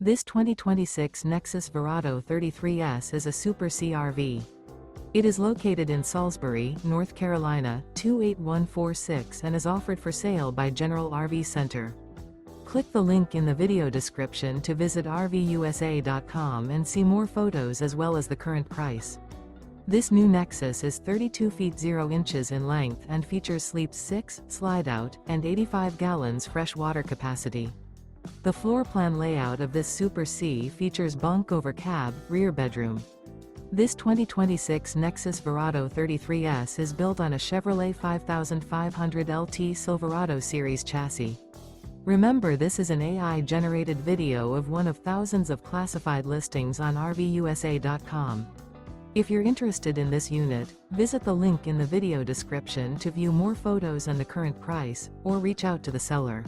This 2026 Nexus Verrado 33S is a Super CRV. It is located in Salisbury, North Carolina, 28146 and is offered for sale by General RV Center. Click the link in the video description to visit RVUSA.com and see more photos as well as the current price. This new Nexus is 32 feet 0 inches in length and features sleeps 6, Slideout, and 85 gallons fresh water capacity. The floor plan layout of this Super C features bunk over cab, rear bedroom. This 2026 Nexus Verrado 33S is built on a Chevrolet 5500 LT Silverado Series chassis. Remember, this is an AI-generated video of one of thousands of classified listings on RVUSA.com. If you're interested in this unit, visit the link in the video description to view more photos and the current price, or reach out to the seller.